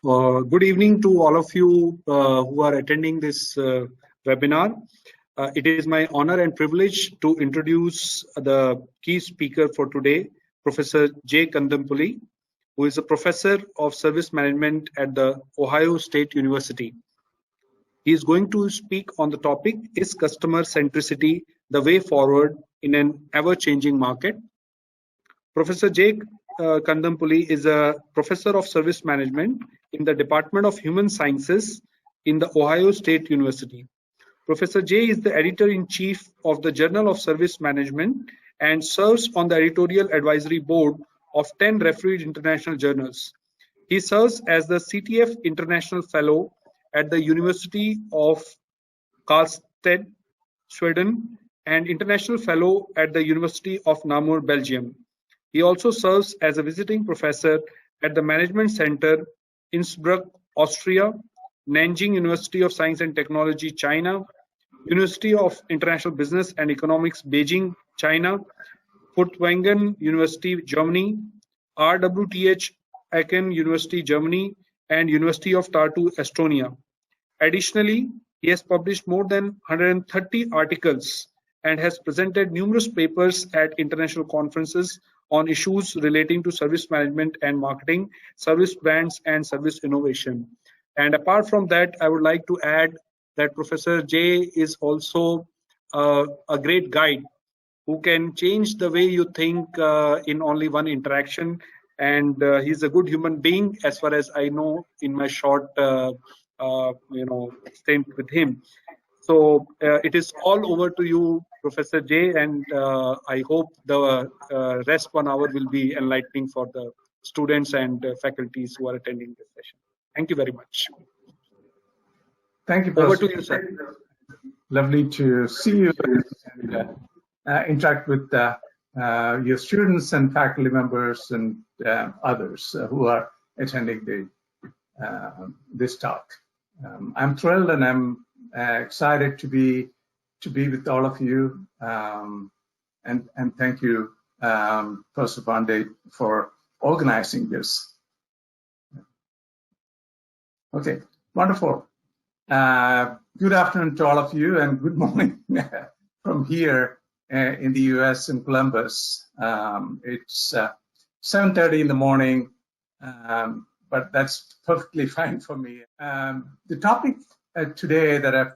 Good evening to all of you who are attending this webinar. It is my honor and privilege to introduce the key speaker for today, Professor J. Kandampully, who is a professor of service management at the Ohio State University. He is going to speak on the topic, Is Customer Centricity the Way Forward in an Ever-Changing Market? Professor J. Kandampully is a professor of service management in the Department of Human Sciences in the Ohio State University. Professor J is the editor-in-chief of the Journal of Service Management and serves on the editorial advisory board of 10 refereed international journals. He serves as the CTF International Fellow at the University of Karlstad, Sweden, and International Fellow at the University of Namur, Belgium. He also serves as a visiting professor at the Management Center, Innsbruck, Austria, Nanjing University of Science and Technology, China, University of International Business and Economics, Beijing, China, Furtwangen University, Germany, RWTH Aachen University, Germany, and University of Tartu, Estonia. Additionally, he has published more than 130 articles and has presented numerous papers at international conferences on issues relating to service management and marketing, service brands, and service innovation. And apart from that, I would like to add that Professor J is also a great guide who can change the way you think in only one interaction. And he's a good human being, as far as I know in my short stint with him. So it is all over to you, Professor J, and I hope the rest 1 hour will be enlightening for the students and faculties who are attending this session. Thank you very much. Thank you, Prof. Over to you, sir. Lovely to see you and interact with your students and faculty members and others who are attending this talk. I'm thrilled and I'm excited to be with all of you, and thank you, Professor Pandey, for organizing this. Okay, wonderful. Good afternoon to all of you, and good morning from here in the U.S. in Columbus. It's 7:30 in the morning, but that's perfectly fine for me. The topic today that I've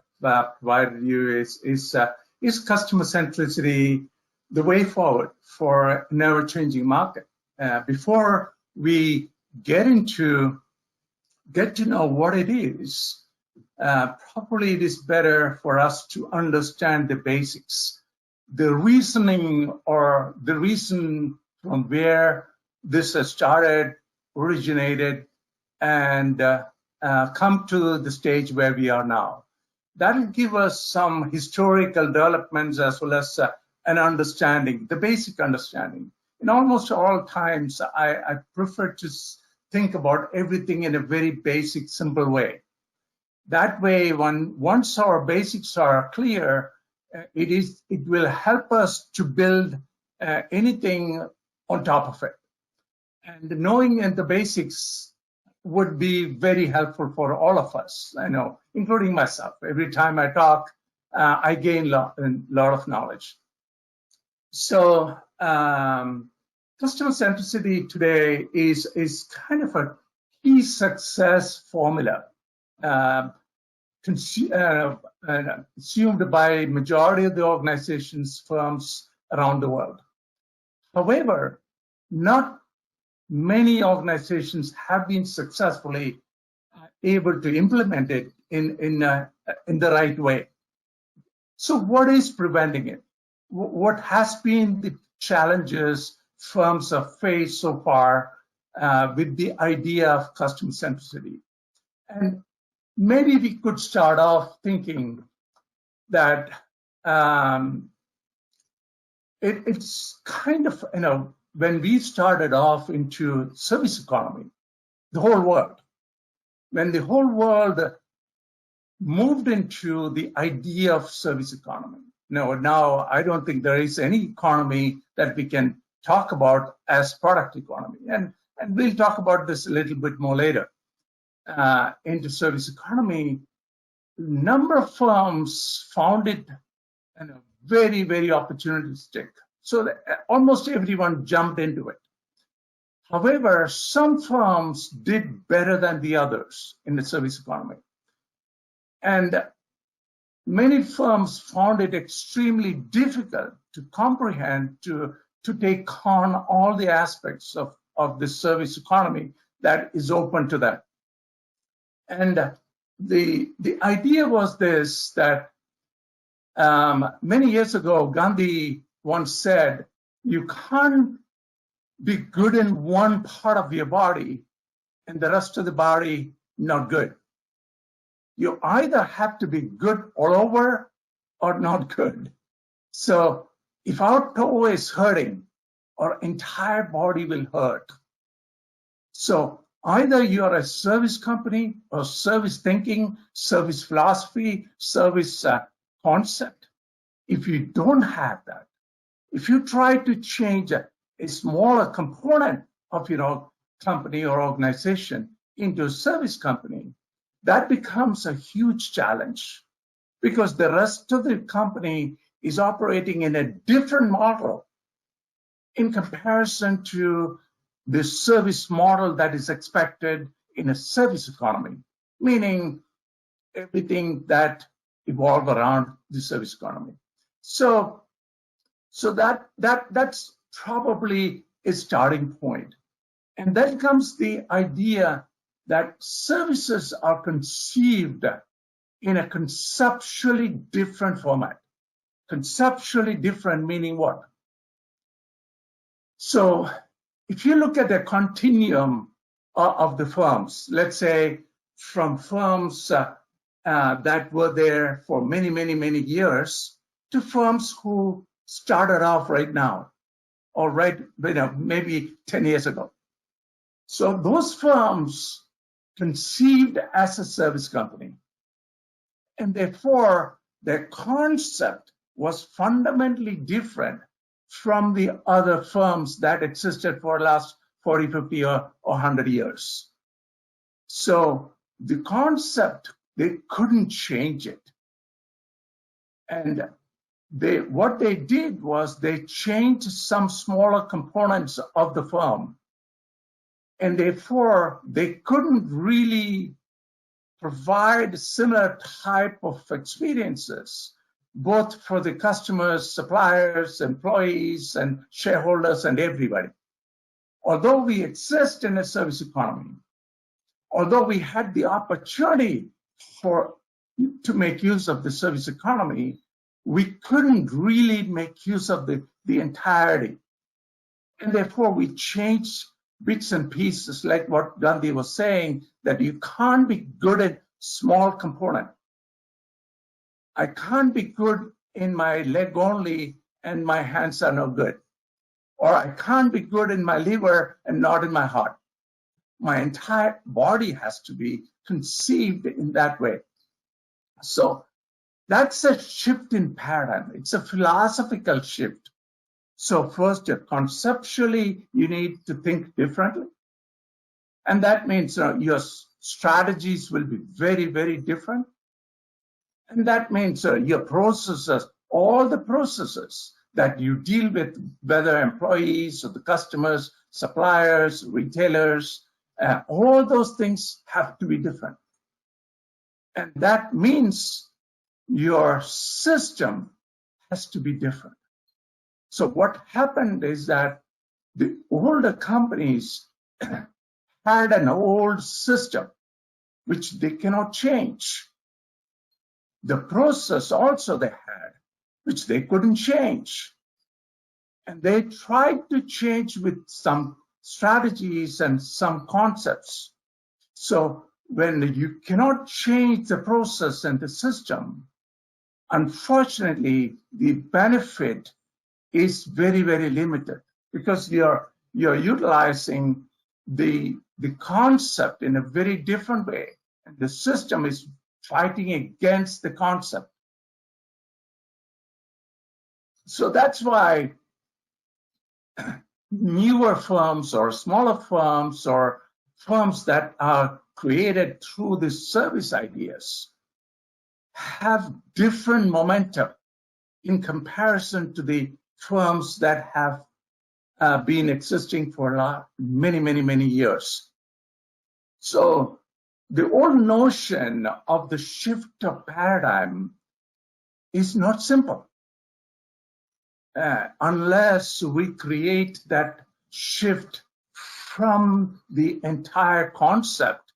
provided you is customer centricity the way forward for an ever-changing market? Before we get to know what it is, probably it is better for us to understand the basics, the reasoning or the reason from where this has started, originated, and come to the stage where we are now. That will give us some historical developments as well as an understanding, the basic understanding. In almost all times, I prefer to think about everything in a very basic, simple way. That way, once our basics are clear, it will help us to build anything on top of it. And knowing the basics would be very helpful for all of us, I know, including myself. Every time I talk, I gain a lot of knowledge. So customer centricity today is kind of a key success formula assumed by majority of the organizations, firms around the world. However, not many organizations have been successfully able to implement it in the right way. So what is preventing it? What has been the challenges firms have faced so far with the idea of customer centricity? And maybe we could start off thinking that it's kind of, when we started off into service economy, the whole world, when the whole world moved into the idea of service economy. Now I don't think there is any economy that we can talk about as product economy. And we'll talk about this a little bit more later. into service economy, number of firms found it very, very opportunistic. So that almost everyone jumped into it. However, some firms did better than the others in the service economy. And many firms found it extremely difficult to comprehend, to take on all the aspects of the service economy that is open to them. And the idea was this, that many years ago, Gandhi once said, you can't be good in one part of your body and the rest of the body not good. You either have to be good all over or not good. So if our toe is hurting, our entire body will hurt. So either you are a service company or service thinking, service philosophy, service concept. If you don't have that, if you try to change a smaller component of your company or organization into a service company, that becomes a huge challenge, because the rest of the company is operating in a different model in comparison to the service model that is expected in a service economy, meaning everything that evolves around the service economy. So that's probably a starting point. And then comes the idea that services are conceived in a conceptually different format. Conceptually different meaning what? So if you look at the continuum of the firms, let's say from firms that were there for many, many, many years to firms who started off right now, or maybe 10 years ago. So those firms conceived as a service company, and therefore their concept was fundamentally different from the other firms that existed for the last 40, 50, or 100 years. So the concept, they couldn't change it. And what they did was they changed some smaller components of the firm. And therefore, they couldn't really provide similar type of experiences, both for the customers, suppliers, employees, and shareholders, and everybody. Although we exist in a service economy, although we had the opportunity to make use of the service economy, we couldn't really make use of the entirety. And therefore, we changed bits and pieces, like what Gandhi was saying, that you can't be good at small component. I can't be good in my leg only and my hands are no good. Or I can't be good in my liver and not in my heart. My entire body has to be conceived in that way. So that's a shift in paradigm. It's a philosophical shift. So first, conceptually, you need to think differently. And that means your strategies will be very, very different. And that means your processes, all the processes that you deal with, whether employees or the customers, suppliers, retailers, all those things have to be different. And that means your system has to be different. So what happened is that the older companies had an old system which they cannot change. The process also they had, which they couldn't change. And they tried to change with some strategies and some concepts. So when you cannot change the process and the system, unfortunately, the benefit is very, very limited, because you're utilizing the concept in a very different way, and the system is fighting against the concept. So that's why newer firms or smaller firms or firms that are created through the service ideas have different momentum in comparison to the firms that have been existing for many years. So the old notion of the shift of paradigm is not simple unless we create that shift from the entire concept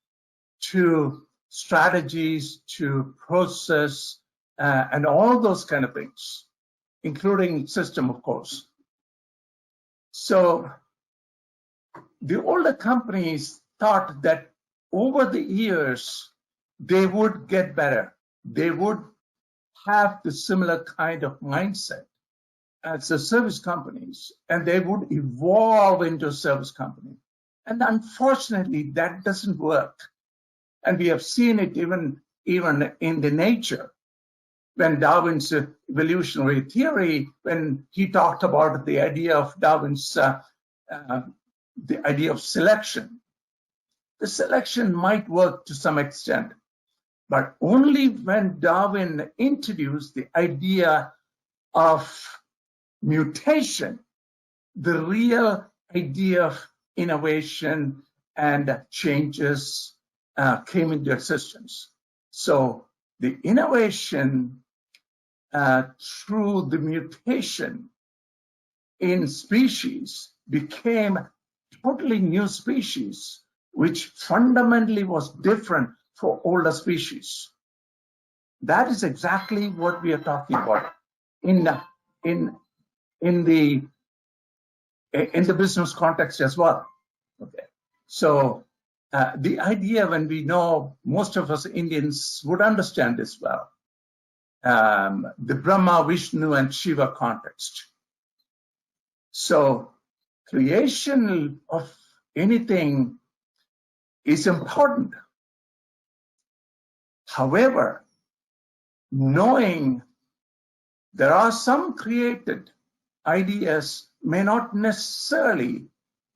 to strategies, to process, and all those kind of things, including system, of course. So the older companies thought that over the years, they would get better. They would have the similar kind of mindset as the service companies, and they would evolve into a service company. And unfortunately, that doesn't work. And we have seen it even in the nature. When Darwin's evolutionary theory, when he talked about the idea of Darwin's, the idea of selection, the selection might work to some extent, but only when Darwin introduced the idea of mutation, the real idea of innovation and changes came into existence. So the innovation through the mutation in species became totally new species, which fundamentally was different for older species. That is exactly what we are talking about in the business context as well. Okay, so the idea, when we know, most of us Indians would understand this well, the Brahma, Vishnu, and Shiva context. So creation of anything is important. However, knowing there are some created ideas may not necessarily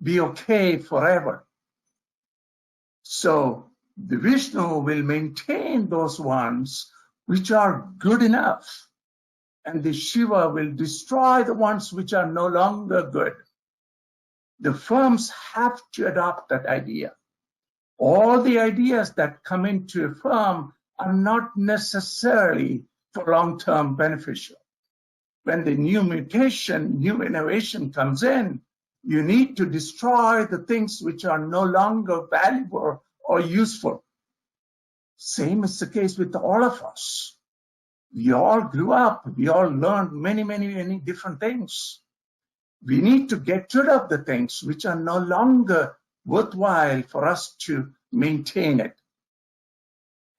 be okay forever. So the Vishnu will maintain those ones which are good enough, and the Shiva will destroy the ones which are no longer good. The firms have to adopt that idea. All the ideas that come into a firm are not necessarily for long-term beneficial. When the new mutation, new innovation comes in, you need to destroy the things which are no longer valuable or useful. Same is the case with all of us. We all grew up, we all learned many different things. We need to get rid of the things which are no longer worthwhile for us to maintain it.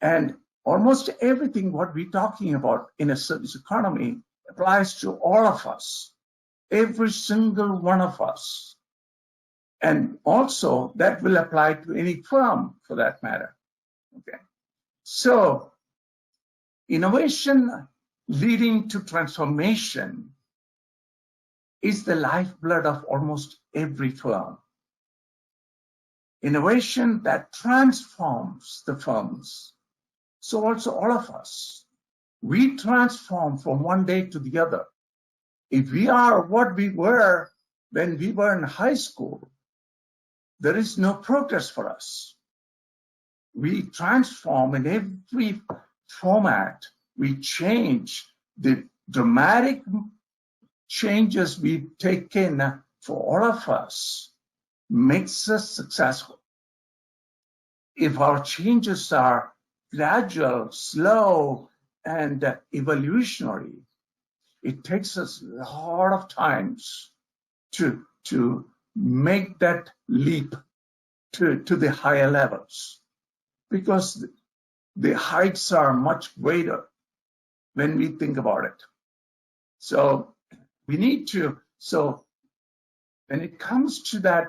And almost everything what we're talking about in a service economy applies to all of us, every single one of us. And also that will apply to any firm for that matter. Okay. So innovation leading to transformation is the lifeblood of almost every firm. Innovation that transforms the firms. So also all of us, we transform from one day to the other. If we are what we were when we were in high school, there is no progress for us. We transform in every format. We change. The dramatic changes we take in for all of us makes us successful. If our changes are gradual, slow, and evolutionary, it takes us a lot of times to make that leap to the higher levels, because the heights are much greater when we think about it. So we need to, so when it comes to that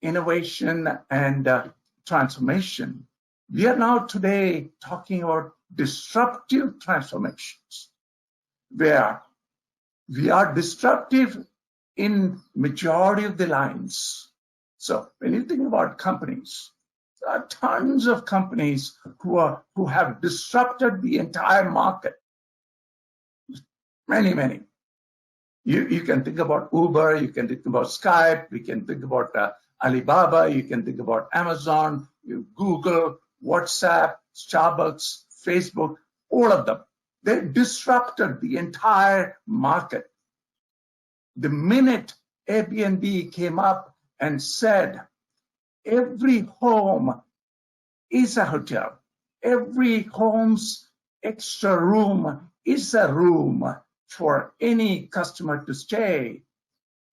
innovation and transformation, we are now today talking about disruptive transformations, where we are disruptive in majority of the lines. So when you think about companies, There are tons of companies who have disrupted the entire market. Many. You can think about Uber, you can think about Skype, you can think about Alibaba, you can think about Amazon, Google, WhatsApp, Starbucks, Facebook, all of them. They disrupted the entire market. The minute Airbnb came up and said, every home is a hotel, every home's extra room is a room for any customer to stay.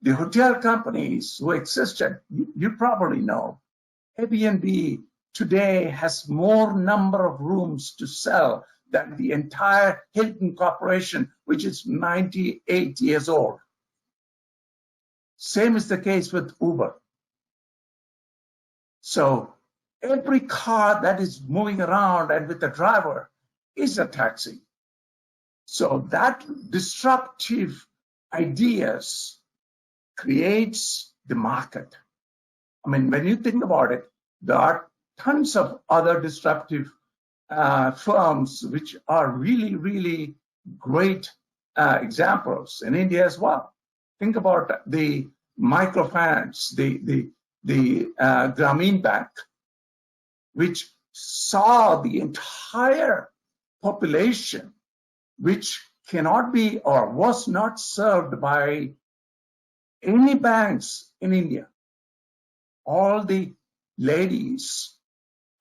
The hotel companies who existed, you probably know, Airbnb today has more number of rooms to sell than the entire Hilton Corporation, which is 98 years old. Same is the case with Uber. So every car that is moving around and with a driver is a taxi. So that disruptive ideas creates the market. I mean, when you think about it, there are tons of other disruptive firms which are really great examples in India as well. Think about the microfinance, the Grameen Bank, which saw the entire population which cannot be or was not served by any banks in India. All the ladies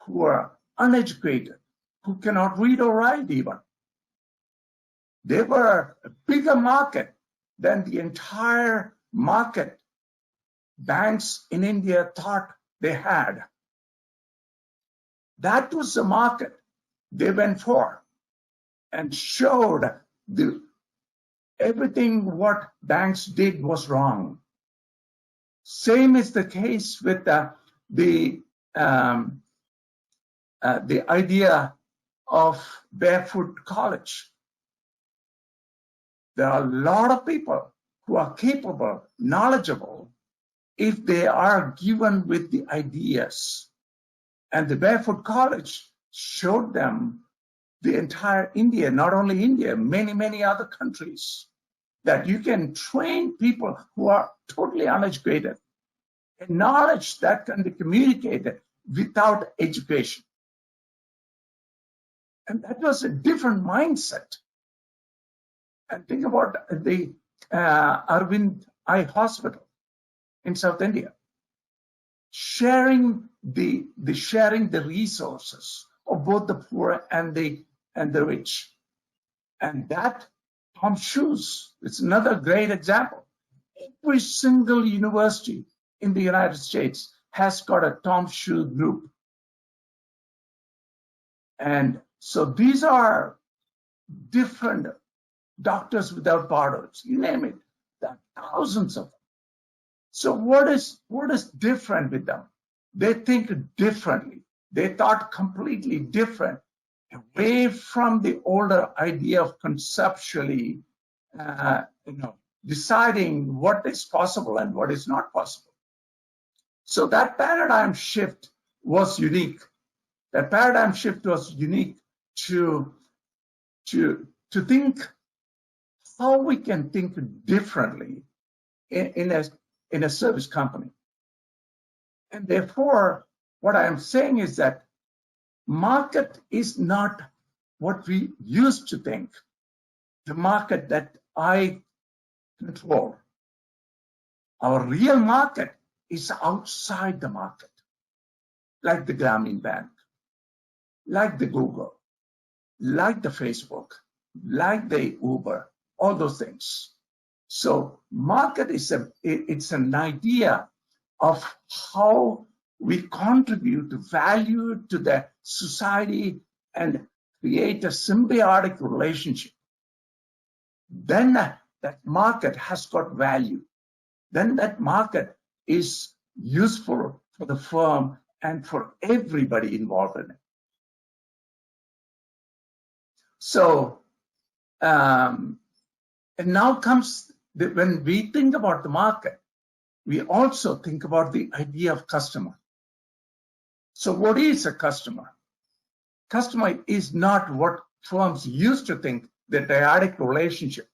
who are uneducated, who cannot read or write even, they were a bigger market than the entire market banks in India thought they had. That was the market they went for and showed everything what banks did was wrong. Same is the case with the idea of barefoot college. There are a lot of people who are capable, knowledgeable, if they are given with the ideas. And the barefoot college showed them the entire India, not only India, many other countries, that you can train people who are totally uneducated, and knowledge that can be communicated without education. And that was a different mindset. And think about the Arvind Eye Hospital in South India, sharing the resources of both the poor and the rich. And that Tom Shoes is another great example. Every single university in the United States has got a Tom Shoes group. And so these are different Doctors Without Borders, you name it. There are thousands of them. So what is different with them? They think differently. They thought completely different, away from the older idea of conceptually, deciding what is possible and what is not possible. So that paradigm shift was unique. That paradigm shift was unique to think how we can think differently in a service company. And therefore, what I am saying is that market is not what we used to think, the market that I control. Our real market is outside the market, like the Grameen Bank, like the Google, like the Facebook, like the Uber, all those things. So market is it's an idea of how we contribute value to the society and create a symbiotic relationship. Then that market has got value. Then that market is useful for the firm and for everybody involved in it. So, and now comes when we think about the market, we also think about the idea of customer. So what is a customer? Customer is not what firms used to think, the dyadic relationship.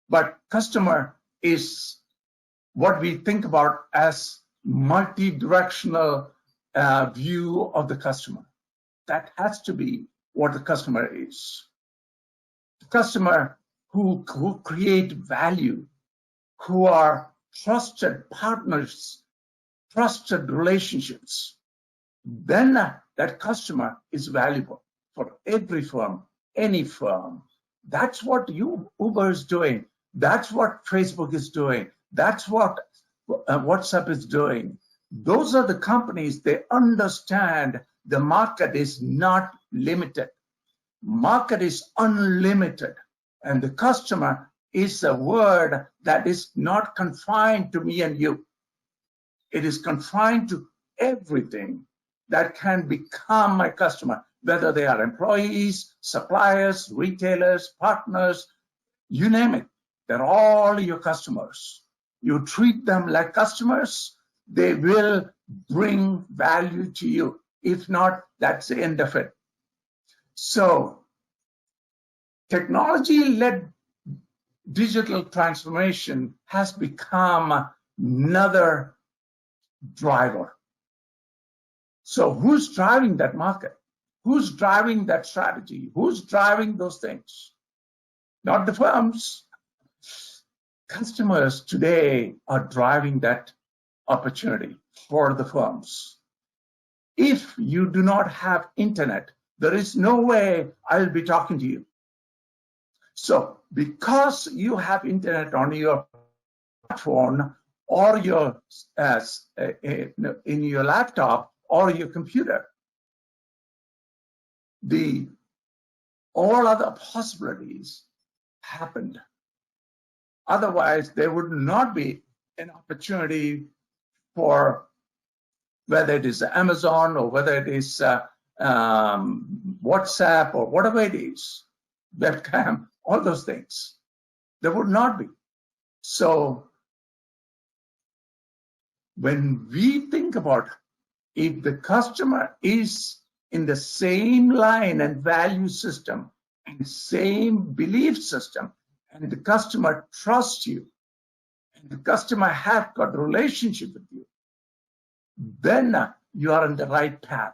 But customer is what we think about as multi-directional view of the customer. That has to be what the customer is. The customer who create value, who are trusted partners, trusted relationships, then that customer is valuable for every firm, any firm. That's what Uber is doing. That's what Facebook is doing. That's what WhatsApp is doing. Those are the companies, they understand the market is not limited. Market is unlimited. And the customer is a word that is not confined to me and you. It is confined to everything that can become my customer, whether they are employees, suppliers, retailers, partners, you name it. They're all your customers. You treat them like customers, they will bring value to you. If not, that's the end of it. So, technology-led digital transformation has become another driver. So who's driving that market? Who's driving that strategy? Who's driving those things? Not the firms. Customers today are driving that opportunity for the firms. If you do not have internet, there is no way I'll be talking to you. So because you have internet on your smartphone or your in your laptop or your computer, all other possibilities happened. Otherwise, there would not be an opportunity for whether it is Amazon or whether it is WhatsApp or whatever it is, webcam, all those things. There would not be. So when we think about if the customer is in the same line and value system and same belief system, and the customer trusts you, and the customer has got a relationship with you, then you are on the right path.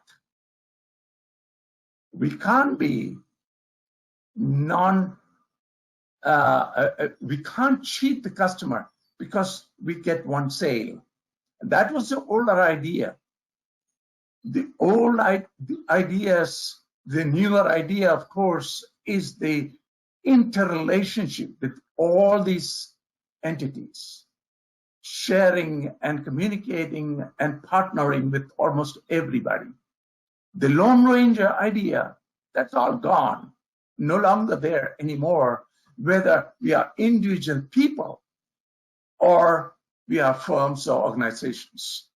We can't be we can't cheat the customer because we get one sale. That was the older idea. The old ideas, the newer idea, of course, is the interrelationship with all these entities, sharing and communicating and partnering with almost everybody. The Lone Ranger idea, that's all gone, no longer there anymore, whether we are individual people or we are firms or organizations.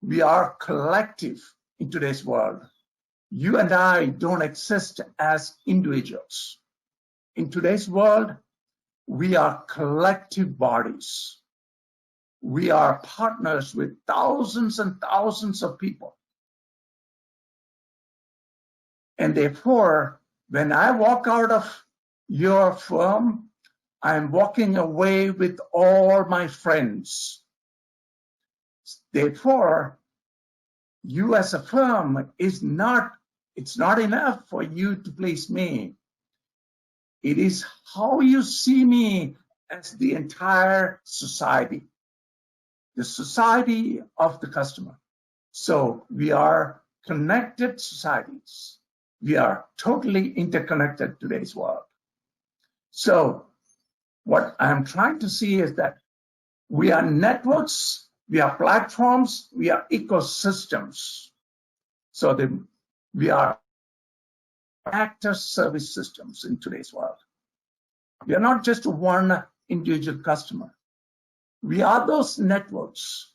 We are collective in today's world. You and I don't exist as individuals. In today's world, we are collective bodies. We are partners with thousands and thousands of people. And therefore, when I walk out of your firm, I'm walking away with all my friends. Therefore, you as a firm it's not enough for you to please me. It is how you see me as the entire society, the society of the customer. So we are connected societies. We are totally interconnected in today's world. So what I'm trying to see is that we are networks, we are platforms, we are ecosystems. So we are actor service systems in today's world. We are not just one individual customer. We are those networks.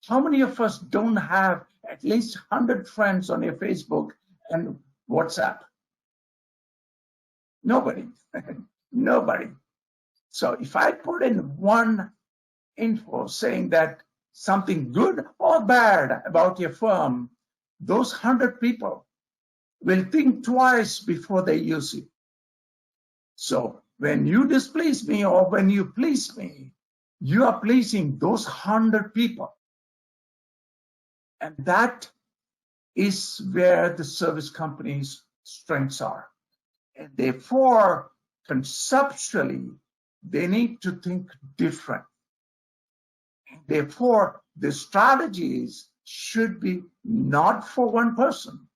How many of us don't have at least 100 friends on your Facebook and WhatsApp? Nobody. Nobody. So if I put in one info saying that something good or bad about your firm, those 100 people will think twice before they use you. So when you displease me or when you please me, you are pleasing those 100 people. And that is where the service company's strengths are. And therefore, conceptually, they need to think different. Therefore, the strategies should be not for one person,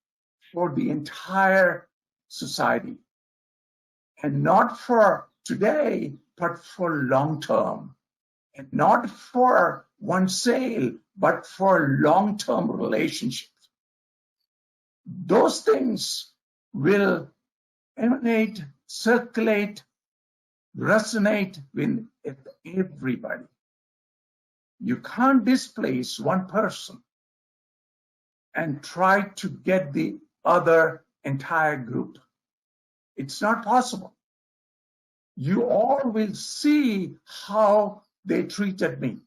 for the entire society. And not for today, but for long term. And not for one sale, but for long-term relationships. Those things will emanate, circulate, resonate with everybody. You can't displace one person and try to get the other entire group. It's not possible. You all will see how they treated me.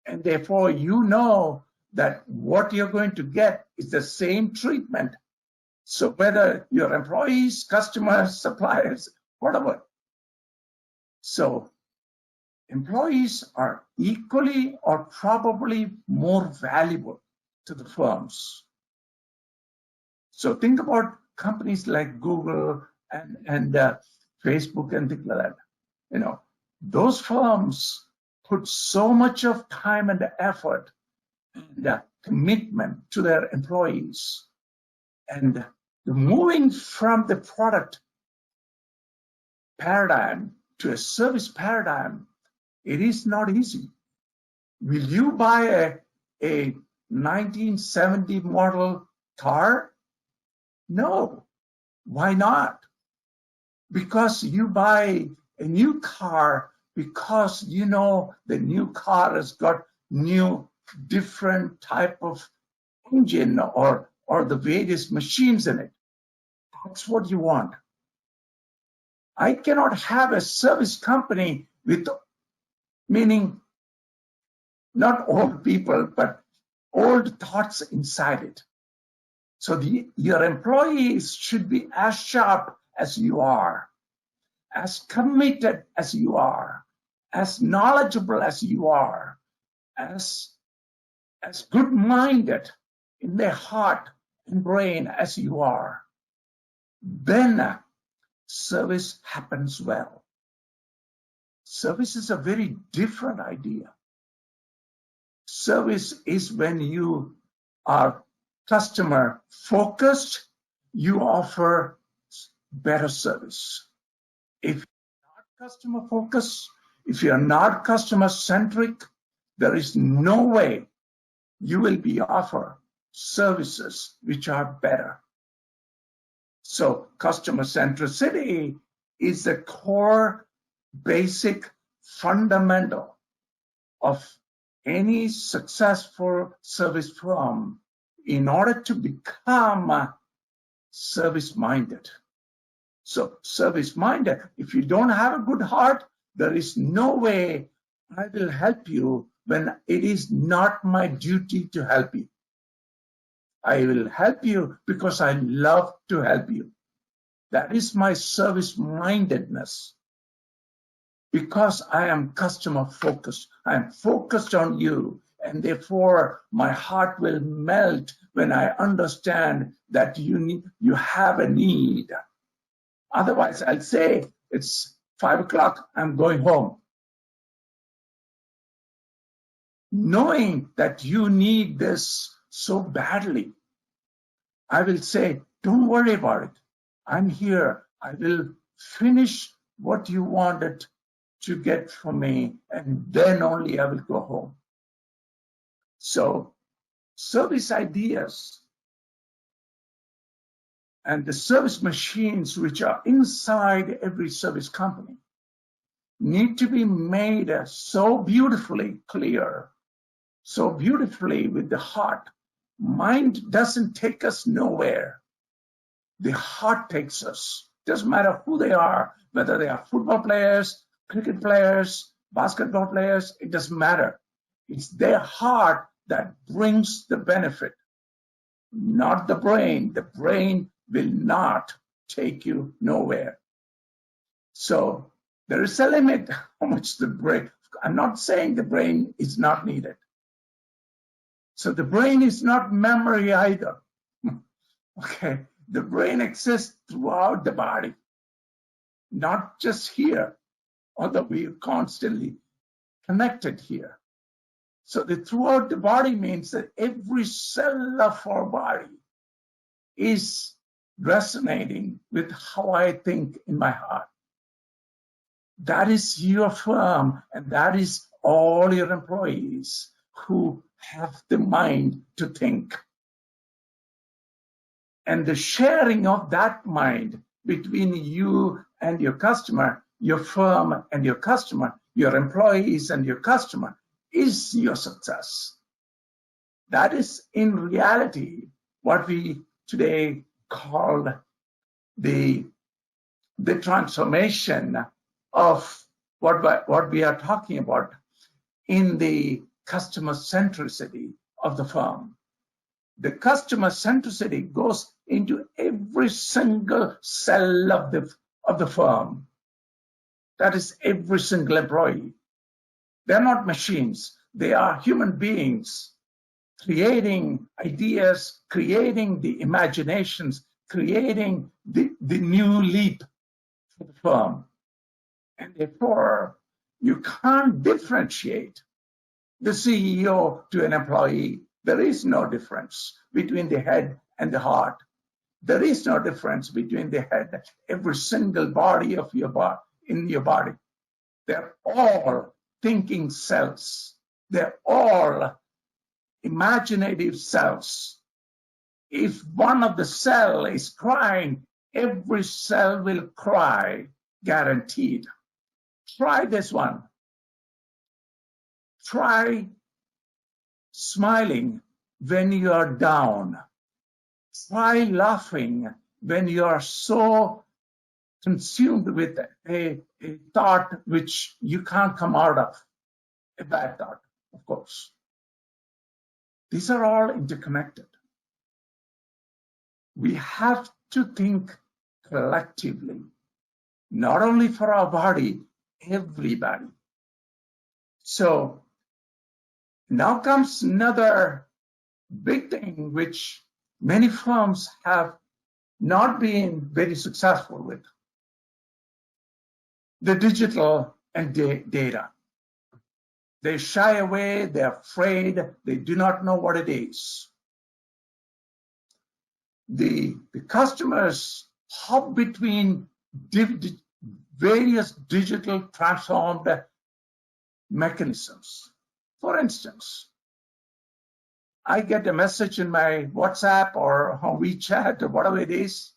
And therefore, you know that what you're going to get is the same treatment. So whether your employees, customers, suppliers, whatever. So employees are equally or probably more valuable to the firms. So think about companies like Google and Facebook and things like that. You know, those firms put so much of time and effort and commitment to their employees. And moving from the product paradigm to a service paradigm, it is not easy. Will you buy a 1970 model car? No. Why not? Because you buy a new car because you know the new car has got new different type of engine or the various machines in it. That's what you want. I cannot have a service company with, meaning not old people, but old thoughts inside it. So your employees should be as sharp as you are, as committed as you are, as knowledgeable as you are, as good-minded in their heart and brain as you are. Then service happens well. Service is a very different idea. Service is when you are customer focused, you offer better service. If you're not customer focused, if you're not customer centric, there is no way you will be offer services which are better. So customer centricity is the core, basic, fundamental of any successful service firm in order to become service-minded. So service-minded, if you don't have a good heart, there is no way I will help you when it is not my duty to help you. I will help you because I love to help you. That is my service-mindedness. Because I am customer focused. I am focused on you. And therefore, my heart will melt when I understand that you have a need. Otherwise, I'll say, it's 5 o'clock, I'm going home. Knowing that you need this so badly, I will say, don't worry about it. I'm here. I will finish what you wanted to get from me, and then only I will go home. So, service ideas and the service machines which are inside every service company need to be made so beautifully clear, so beautifully with the heart. Mind doesn't take us nowhere. The heart takes us. Doesn't matter who they are, whether they are football players, cricket players, basketball players, it doesn't matter. It's their heart that brings the benefit, not the brain. The brain will not take you nowhere. So there is a limit how much the brain. I'm not saying the brain is not needed. So the brain is not memory either. Okay, the brain exists throughout the body, not just here, although we are constantly connected here. So the throughout the body means that every cell of our body is resonating with how I think in my heart. That is your firm, and that is all your employees who have the mind to think. And the sharing of that mind between you and your customer, your firm and your customer, your employees and your customer, is your success. That is in reality what we today call the transformation of what we are talking about in the customer centricity of the firm. The customer centricity goes into every single cell of the firm. That is every single employee. They're not machines. They are human beings creating ideas, creating the imaginations, creating the new leap for the firm. And therefore, you can't differentiate the CEO to an employee. There is no difference between the head and the heart. There is no difference between the head, every single body of your body, in your body. They're all thinking cells. They're all imaginative cells. If one of the cell is crying, every cell will cry, guaranteed. Try this one. Try smiling when you are down. Try laughing when you are so consumed with a thought which you can't come out of, a bad thought, of course. These are all interconnected. We have to think collectively, not only for our body, everybody. So now comes another big thing which many firms have not been very successful with: the digital and data. They shy away, they're afraid, they do not know what it is. The customers hop between various digital transformed mechanisms. For instance, I get a message in my WhatsApp or on WeChat or whatever it is,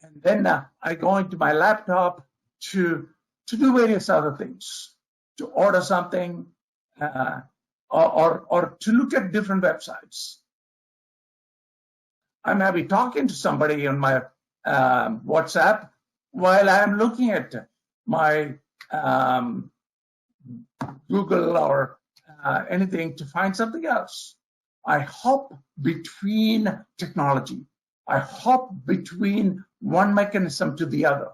and then I go into my laptop to do various other things, to order something or to look at different websites. I may be talking to somebody on my WhatsApp while I'm looking at my Google or anything to find something else. I hop between technology. I hop between one mechanism to the other.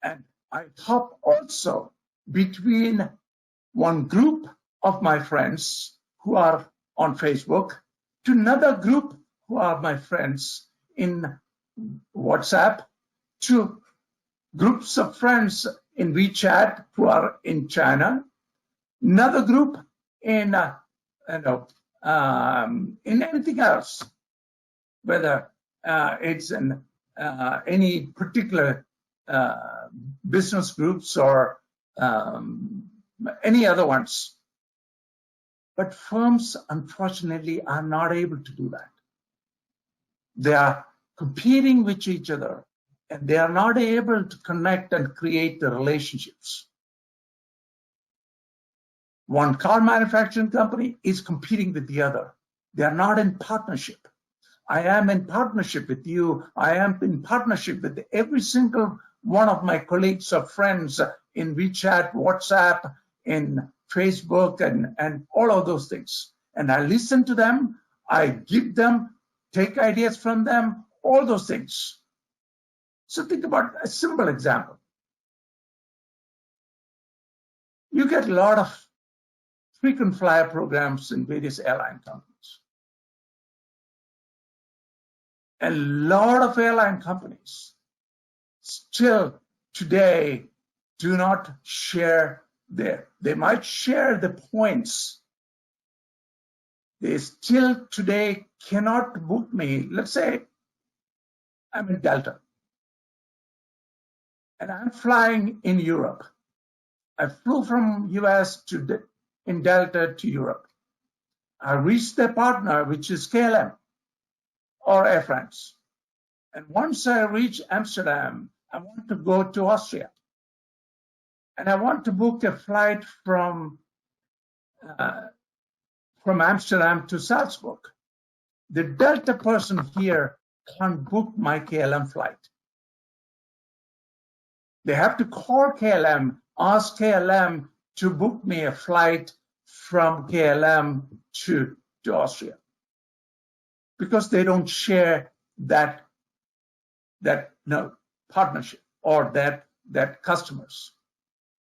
And I hop also between one group of my friends who are on Facebook to another group who are my friends in WhatsApp, to groups of friends in WeChat who are in China, another group in anything else, whether it's in any particular business groups or any other ones. But firms, unfortunately, are not able to do that. They are competing with each other, and they are not able to connect and create the relationships. One car manufacturing company is competing with the other. They are not in partnership. I am in partnership with you. I am in partnership with every single one of my colleagues or friends in WeChat, WhatsApp, in Facebook, and all of those things. And I listen to them, I give them, take ideas from them, all those things. So think about a simple example. You get a lot of frequent flyer programs in various airline companies. A lot of airline companies still today do not share they might share the points. They still today cannot book me. Let's say I'm in Delta and I'm flying in Europe. I flew from US in Delta to Europe. I reached their partner, which is KLM or Air France. And once I reach Amsterdam, I want to go to Austria. And I want to book a flight from Amsterdam to Salzburg. The Delta person here can't book my KLM flight. They have to call KLM, ask KLM to book me a flight from KLM to Austria, because they don't share that partnership or that customers.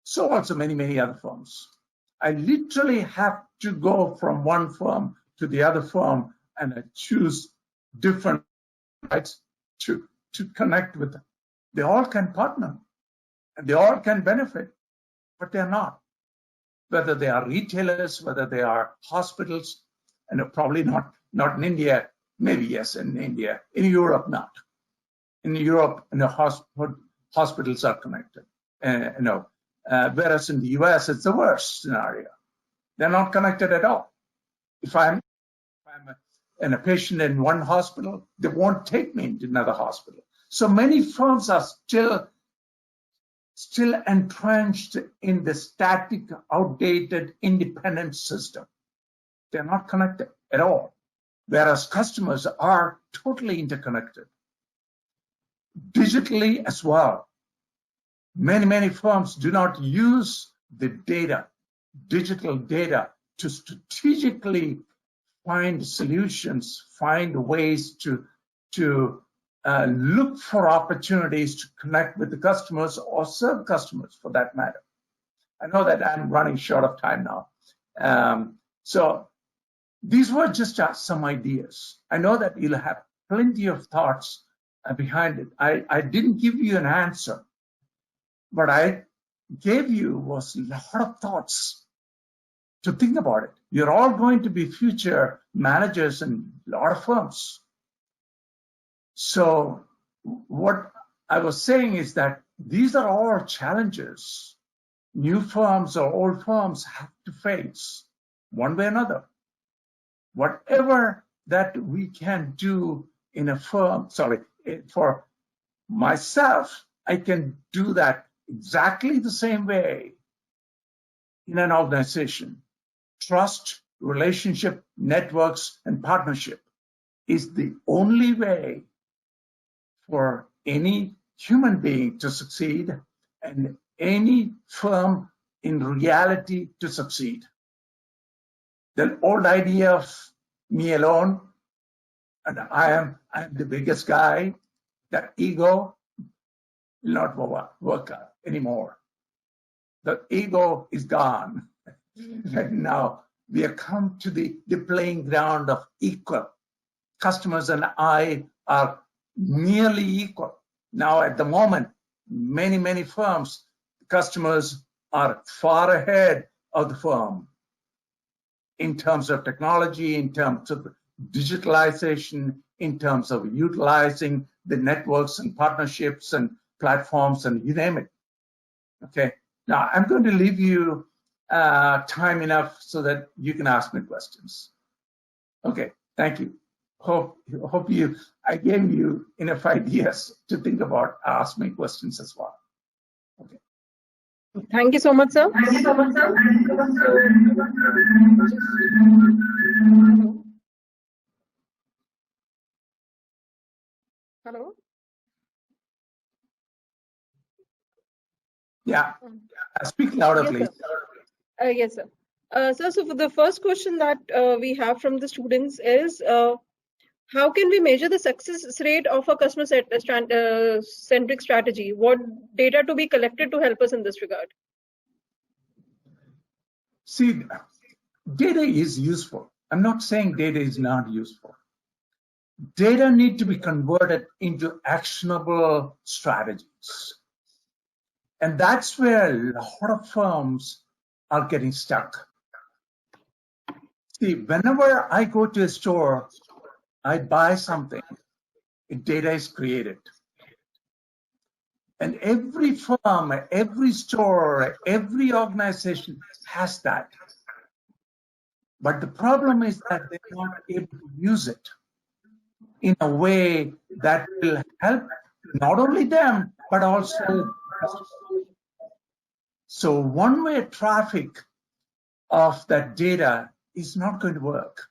So also many other firms. I literally have to go from one firm to the other firm, and I choose different sites to connect with them. They all can partner and they all can benefit, but they're not. Whether they are retailers, whether they are hospitals, and probably not in India, maybe yes in India, in Europe not. In Europe, hospitals are connected. Whereas in the US, it's the worst scenario. They're not connected at all. If I'm a patient in one hospital, they won't take me into another hospital. So many firms are still entrenched in the static, outdated, independent system. They're not connected at all. Whereas customers are totally interconnected. Digitally as well. Many firms do not use the data, digital data, to strategically find solutions, find ways to look for opportunities to connect with the customers or serve customers for that matter. I know that I'm running short of time now. So these were just some ideas. I know that you'll have plenty of thoughts behind it. I didn't give you an answer. What I gave you was a lot of thoughts to think about it. You're all going to be future managers in a lot of firms. So what I was saying is that these are all challenges new firms or old firms have to face one way or another. Whatever that we can do in a firm, for myself, I can do that exactly the same way in an organization. Trust, relationship, networks, and partnership is the only way for any human being to succeed and any firm in reality to succeed. The old idea of me alone, and I am the biggest guy, that ego will not work out anymore. The ego is gone. Right now, we have come to the playing ground of equal. Customers and I are nearly equal. Now, at the moment, many firms, customers are far ahead of the firm in terms of technology, in terms of digitalization, in terms of utilizing the networks and partnerships and platforms and you name it. Okay, now I'm going to leave you time enough so that you can ask me questions. Okay, thank you. Hope I gave you enough ideas to think about, ask me questions as well. Okay. Thank you so much, sir. Thank you so much, sir. Hello. Yeah, speak louder, please. Yes, sir. So for the first question that we have from the students is, how can we measure the success rate of a customer-centric strategy? What data to be collected to help us in this regard? See, data is useful. I'm not saying data is not useful. Data need to be converted into actionable strategies. And that's where a lot of firms are getting stuck. See, whenever I go to a store, I buy something, data is created. And every firm, every store, every organization has that. But the problem is that they're not able to use it in a way that will help not only them, but also. So one-way traffic of that data is not going to work.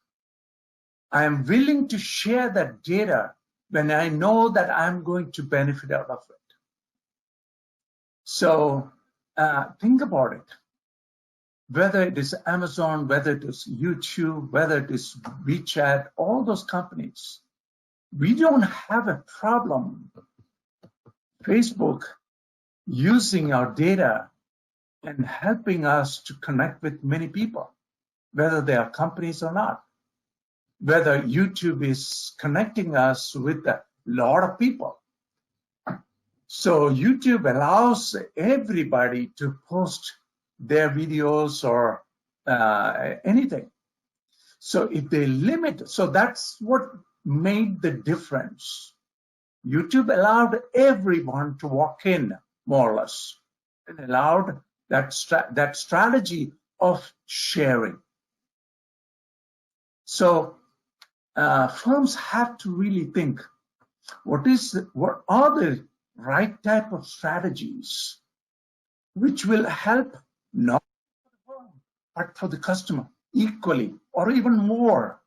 I am willing to share that data when I know that I'm going to benefit out of it. So think about it. Whether it is Amazon, whether it is YouTube, whether it is WeChat, all those companies, we don't have a problem. Facebook using our data and helping us to connect with many people, whether they are companies or not. Whether YouTube is connecting us with a lot of people. So YouTube allows everybody to post their videos or anything. So if they limit, so that's what made the difference. YouTube allowed everyone to walk in, more or less, and allowed that strategy of sharing. So firms have to really think, what are the right type of strategies which will help not for the firm, but for the customer equally or even more.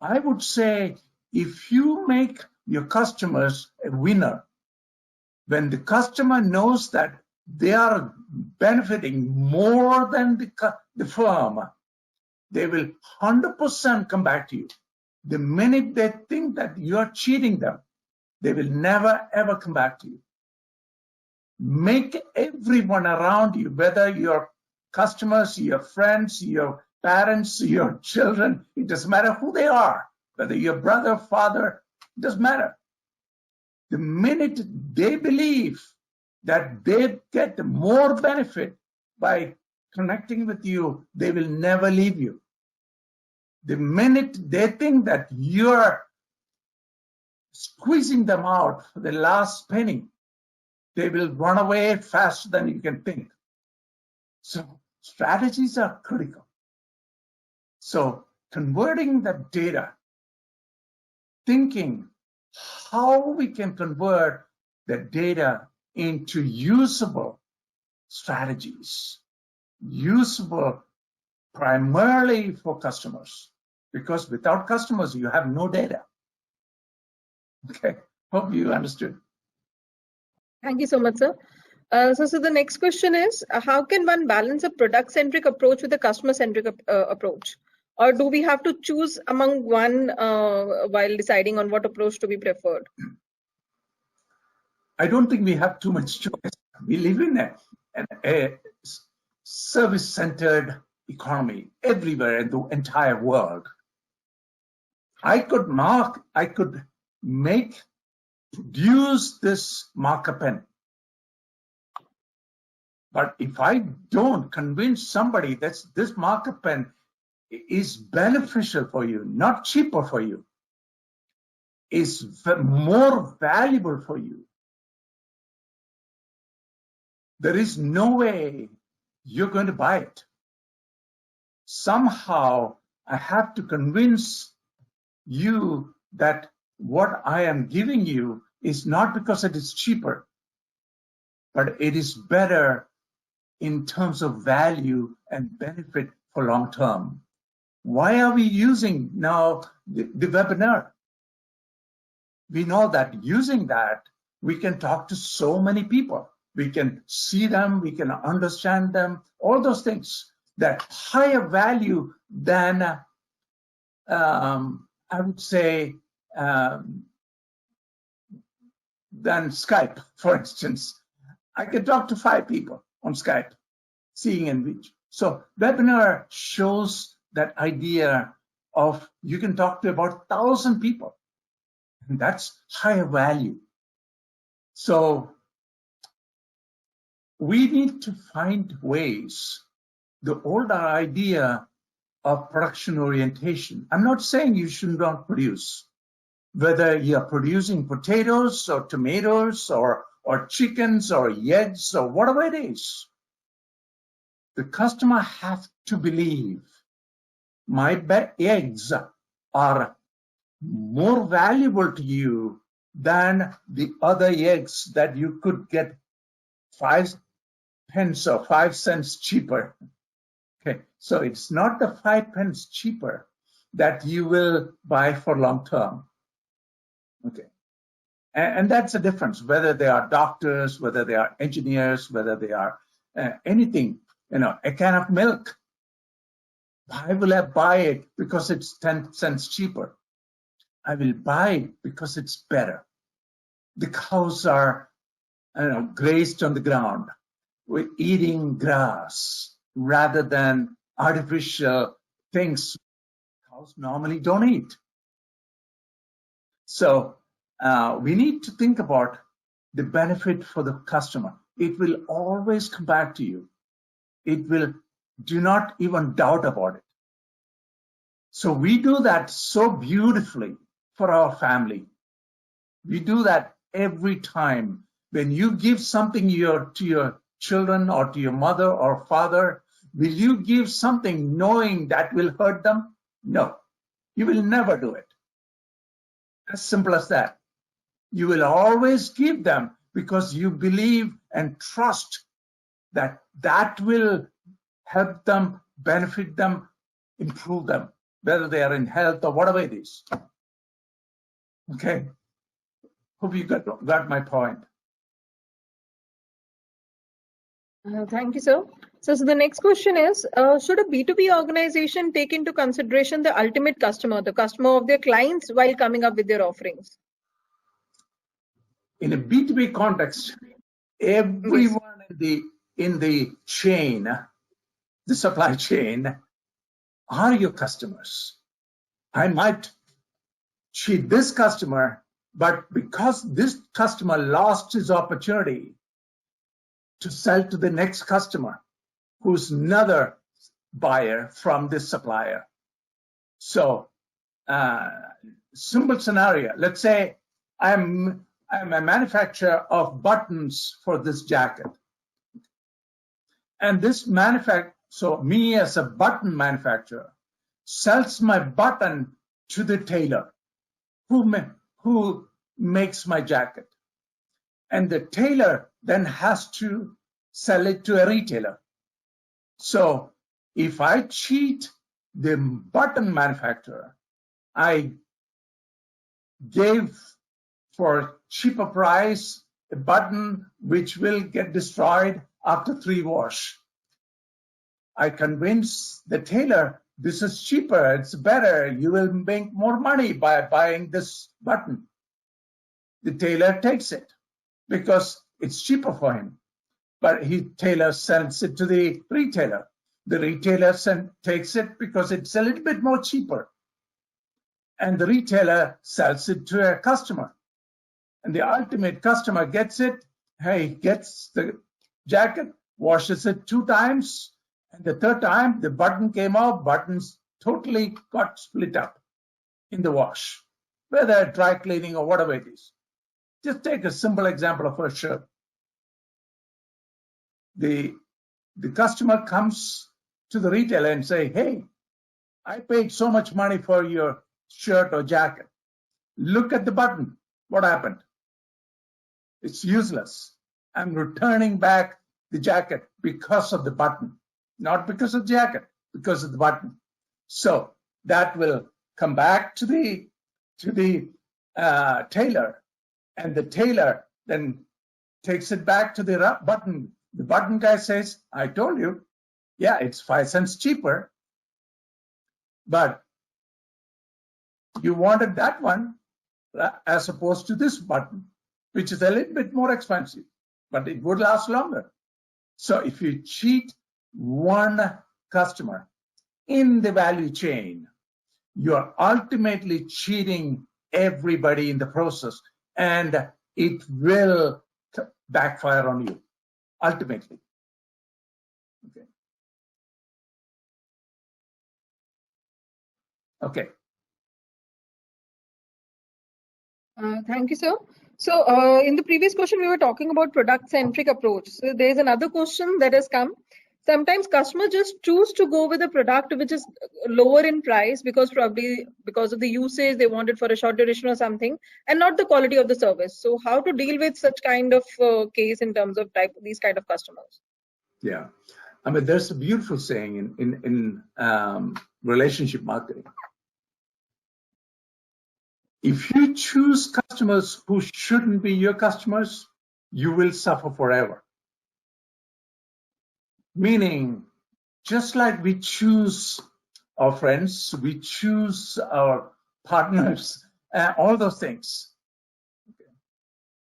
I would say if you make your customers a winner, when the customer knows that they are benefiting more than the firm, they will 100% come back to you. The minute they think that you are cheating them, they will never, ever come back to you. Make everyone around you, whether your customers, your friends, your parents, your children, it doesn't matter who they are, whether your brother, father, it doesn't matter. The minute they believe that they get more benefit by connecting with you, they will never leave you. The minute they think that you're squeezing them out for the last penny, they will run away faster than you can think. So strategies are critical. So converting that data, thinking how we can convert the data into usable strategies, usable primarily for customers, because without customers, you have no data. Okay, hope you understood. Thank you so much, sir. So the next question is, how can one balance a product-centric approach with a customer-centric approach? Or do we have to choose among one while deciding on what approach to be preferred? I don't think we have too much choice. We live in a service-centered economy everywhere in the entire world. I could produce this marker pen. But if I don't convince somebody that this marker pen is beneficial for you, not cheaper for you, is more valuable for you, there is no way you're going to buy it. Somehow I have to convince you that what I am giving you is not because it is cheaper, but it is better in terms of value and benefit for long term. Why are we using now the webinar? We know that using that, we can talk to so many people. We can see them, we can understand them, all those things. that higher value than, I would say, than Skype, for instance. I can talk to 5 people on Skype, seeing in which. So webinar shows that idea of you can talk to about 1,000 people, and that's higher value. So we need to find ways. The older idea of production orientation, I'm not saying you should not produce, whether you're producing potatoes or tomatoes or chickens or eggs or whatever it is. The customer has to believe my eggs are more valuable to you than the other eggs that you could get 5 pence or 5 cents cheaper. Okay, so it's not the 5 pence cheaper that you will buy for long term. Okay, and that's the difference, whether they are doctors, whether they are engineers, whether they are anything, a can of milk. Why will I buy it because it's 10 cents cheaper? I will buy it because it's better. The cows are, grazed on the ground. We're eating grass rather than artificial things cows normally don't eat. So we need to think about the benefit for the customer. It will always come back to you. It will, do not even doubt about it. So we do that so beautifully for our family. We do that every time. When you give something to your children or to your mother or father, will you give something knowing that will hurt them? No, you will never do it. As simple as that. You will always give them because you believe and trust that that will help them, benefit them, improve them, whether they are in health or whatever it is. Okay, hope you got my point. Thank you, sir. So the next question is, should a B2B organization take into consideration the ultimate customer, the customer of their clients, while coming up with their offerings? In a B2B context, everyone in the chain, the supply chain, are your customers. I might cheat this customer, but because this customer lost his opportunity to sell to the next customer, who's another buyer from this supplier. So, simple scenario. Let's say I'm a manufacturer of buttons for this jacket, and this so me as a button manufacturer sells my button to the tailor who makes my jacket, and the tailor then has to sell it to a retailer. So if I cheat the button manufacturer, I gave for cheaper price a button which will get destroyed after 3 wash. I convince the tailor, this is cheaper, it's better, you will make more money by buying this button. The tailor takes it because it's cheaper for him. But tailor sends it to the retailer. The retailer takes it because it's a little bit more cheaper. And the retailer sells it to a customer. And the ultimate customer gets it. He gets the jacket, washes it 2 times. And the 3rd time, the button came out, buttons totally got split up in the wash, whether dry cleaning or whatever it is. Just take a simple example of a shirt. The customer comes to the retailer and say, hey, I paid so much money for your shirt or jacket. Look at the button. What happened? It's useless. I'm returning back the jacket because of the button, not because of the jacket, because of the button. So that will come back to the tailor, and the tailor then takes it back to the button. The button guy says, I told you, Yeah, it's 5 cents cheaper, but you wanted that one as opposed to this button, which is a little bit more expensive, but it would last longer. So if you cheat one customer in the value chain, you're ultimately cheating everybody in the process, and it will backfire on you, ultimately. Okay. Okay. Thank you, sir. So in the previous question, we were talking about product-centric approach. So there's another question that has come. Sometimes customers just choose to go with a product which is lower in price because probably because of the usage, they want it for a short duration or something, and not the quality of the service. So how to deal with such kind of case in terms of these kind of customers? Yeah, I mean, there's a beautiful saying in relationship marketing. If you choose customers who shouldn't be your customers, you will suffer forever. Meaning, just like we choose our friends, we choose our partners, all those things.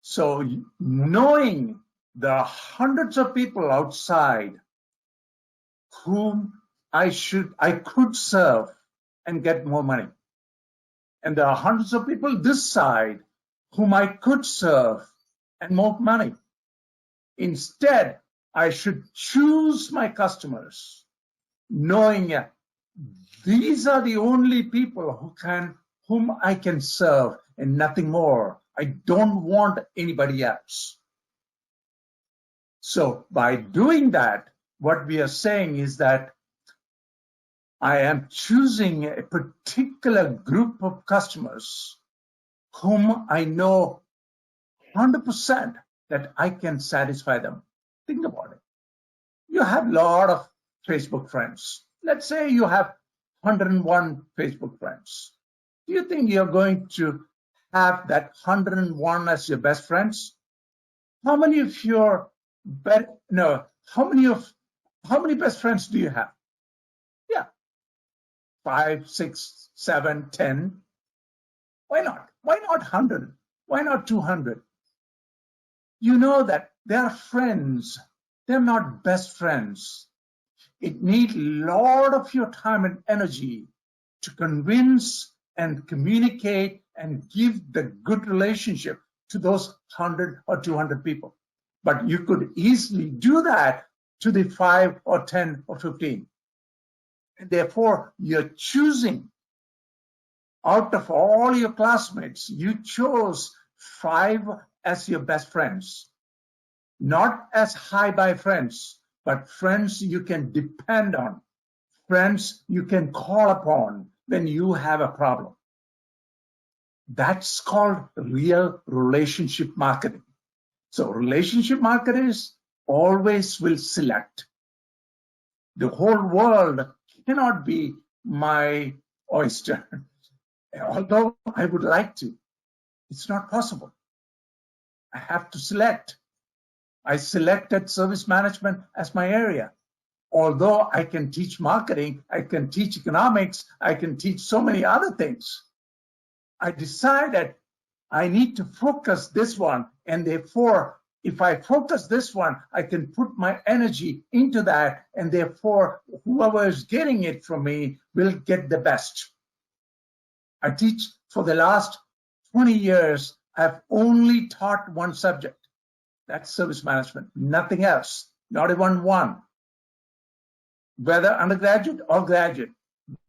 So knowing there are hundreds of people outside whom I could serve and get more money. And there are hundreds of people this side whom I could serve and more money. Instead, I should choose my customers, knowing these are the only people whom I can serve and nothing more. I don't want anybody else. So by doing that, what we are saying is that I am choosing a particular group of customers whom I know 100% that I can satisfy them. Think about it. You have a lot of Facebook friends. Let's say you have 101 Facebook friends. Do you think you're going to have that 101 as your best friends? How many of your how many best friends do you have? Yeah, 5, 6, 7, 10. Why not? Why not 100? Why not 200? You know that they're friends. They're not best friends. It needs a lot of your time and energy to convince and communicate and give the good relationship to those 100 or 200 people. But you could easily do that to the 5 or 10 or 15. And therefore, you're choosing out of all your classmates, you chose 5 as your best friends. Not as high-buy friends, but friends you can depend on, friends you can call upon when you have a problem. That's called real relationship marketing. So relationship marketers always will select. The whole world cannot be my oyster, although I would like to. It's not possible. I have to select. I selected service management as my area. Although I can teach marketing, I can teach economics, I can teach so many other things. I decided I need to focus this one, and therefore, if I focus this one, I can put my energy into that, and therefore, whoever is getting it from me will get the best. I teach for the last 20 years, I've only taught one subject. That's service management, nothing else, not even one. Whether undergraduate or graduate,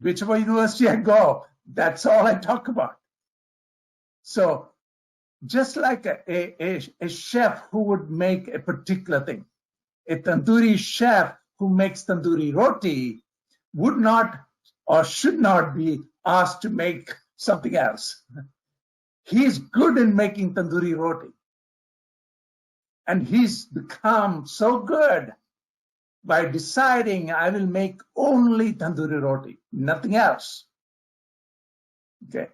whichever university I go, that's all I talk about. So just like a chef who would make a particular thing, a tandoori chef who makes tandoori roti would not or should not be asked to make something else. He's good in making tandoori roti. And he's become so good by deciding I will make only tandoori roti, nothing else. Okay.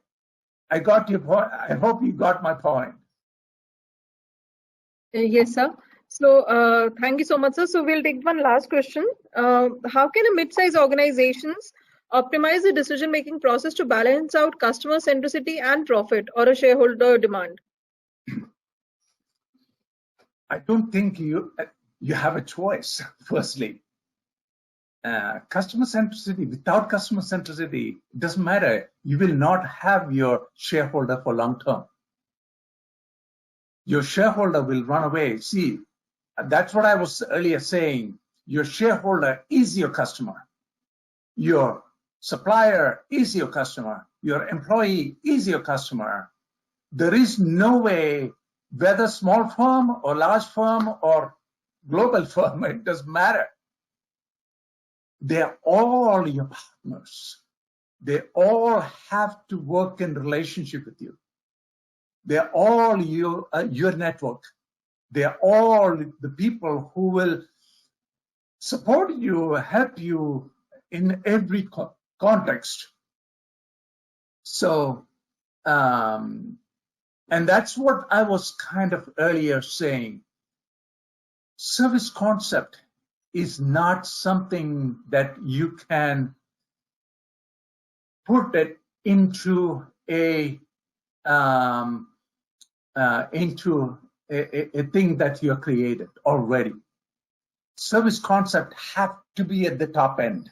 I got your point. I hope you got my point. Yes, sir. So thank you so much, sir. So we'll take one last question. How can a mid-size organizations optimize the decision-making process to balance out customer centricity and profit or a shareholder demand? I don't think you have a choice. Firstly, customer centricity. Without customer centricity, it doesn't matter. You will not have your shareholder for long term. Your shareholder will run away. See, that's what I was earlier saying. Your shareholder is your customer. Your supplier is your customer. Your employee is your customer. There is no way, whether small firm or large firm or global firm, it doesn't matter. They're all your partners. They all have to work in relationship with you. They're all your network. They're all the people who will support you, help you in every context. So, and that's what I was kind of earlier saying. Service concept is not something that you can put it into a thing that you have created already. Service concept have to be at the top end.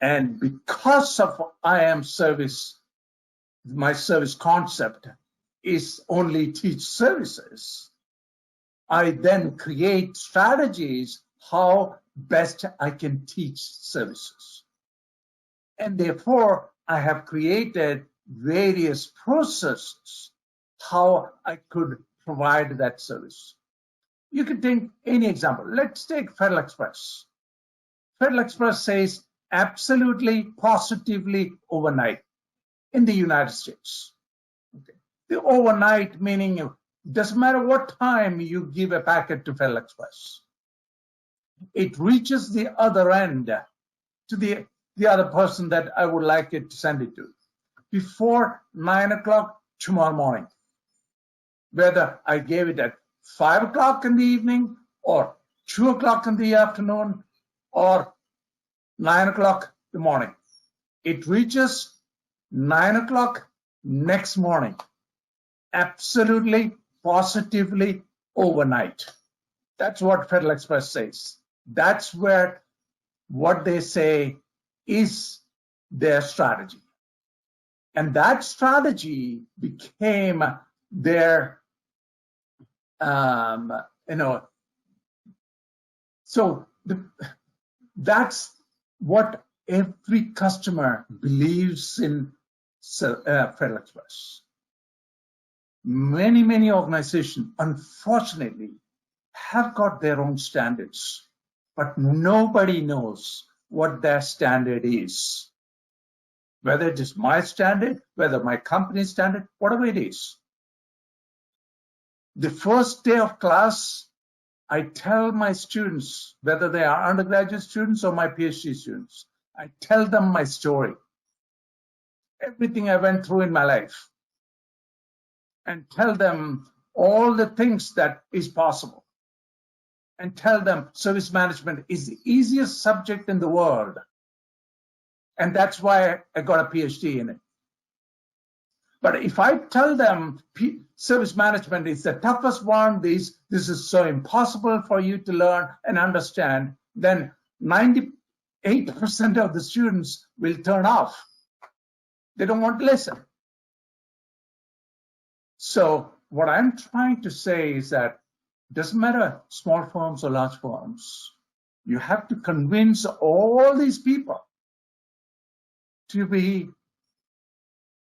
And because of IIM service, my service concept is only teach services. I then create strategies how best I can teach services. And therefore, I have created various processes how I could provide that service. You can take any example. Let's take Federal Express. Federal Express says absolutely, positively overnight in the United States. Okay. The overnight meaning it doesn't matter what time you give a packet to Federal Express. It reaches the other end to the other person that I would like it to send it to before 9 o'clock tomorrow morning. Whether I gave it at 5 o'clock in the evening or 2 o'clock in the afternoon or 9 o'clock in the morning. It reaches 9 o'clock next morning. Absolutely, positively, overnight. That's what Federal Express says. That's where what they say is their strategy. And that strategy became their, that's what every customer believes in Federal Express. Many organizations, unfortunately, have got their own standards, but nobody knows what their standard is. Whether it is my standard, whether my company's standard, whatever it is. The first day of class, I tell my students, whether they are undergraduate students or my PhD students, I tell them my story, everything I went through in my life, and tell them all the things that is possible, and tell them service management is the easiest subject in the world. And that's why I got a PhD in it. But if I tell them service management is the toughest one, this is so impossible for you to learn and understand, then 98% of the students will turn off. They don't want to listen. So what I'm trying to say is that it doesn't matter small firms or large firms. You have to convince all these people to be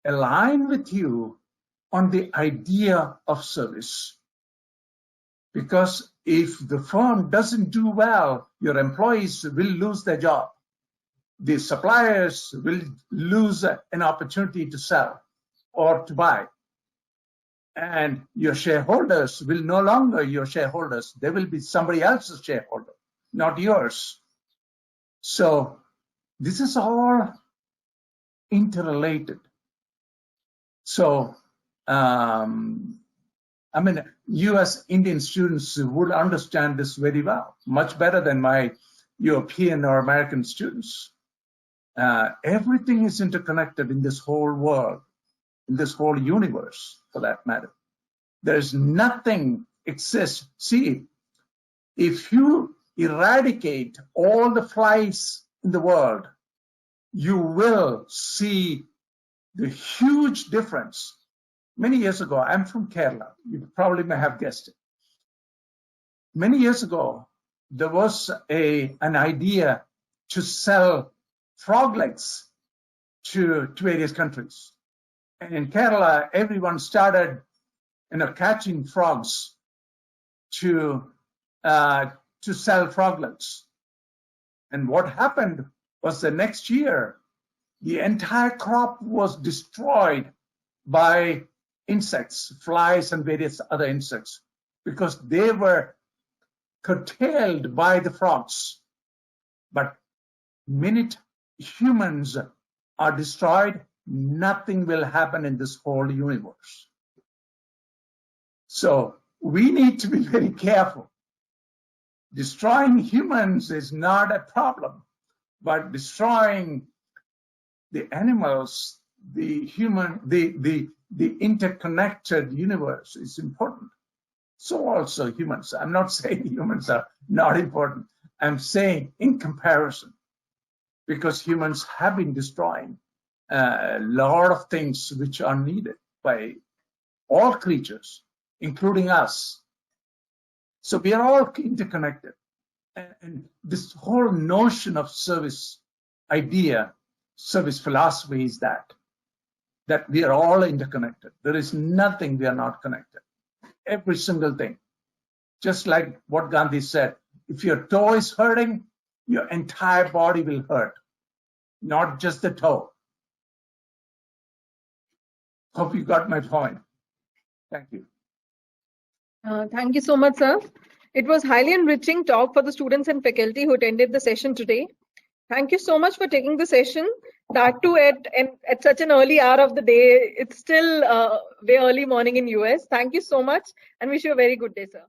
aligned with you on the idea of service. Because if the firm doesn't do well, your employees will lose their job. The suppliers will lose an opportunity to sell or to buy. And your shareholders will no longer your shareholders. They will be somebody else's shareholder, not yours. So this is all interrelated. So I mean, US Indian students would understand this very well, much better than my European or American students. Everything is interconnected in this whole world, in this whole universe, for that matter. There's nothing exists. See, if you eradicate all the flies in the world, you will see the huge difference. Many years ago, I'm from Kerala. You probably may have guessed it. Many years ago, there was an idea to sell frog legs to various countries. And in Kerala, everyone started, catching frogs to sell frog legs. And what happened was the next year, the entire crop was destroyed by insects, flies and various other insects, because they were curtailed by the frogs. But minute humans are destroyed, nothing will happen in this whole universe. So we need to be very careful. Destroying humans is not a problem, but destroying the animals, the human, the interconnected universe is important. So also humans. I'm not saying humans are not important. I'm saying in comparison, because humans have been destroying a lot of things which are needed by all creatures, including us. So we are all interconnected. And this whole notion of service idea, service philosophy is that we are all interconnected. There is nothing we are not connected. Every single thing. Just like what Gandhi said, if your toe is hurting, your entire body will hurt, not just the toe. Hope you got my point. Thank you. Thank you so much, sir. It was highly enriching talk for the students and faculty who attended the session today. Thank you so much for taking the session. That too at such an early hour of the day. It's still way early morning in US. Thank you so much and wish you a very good day, sir.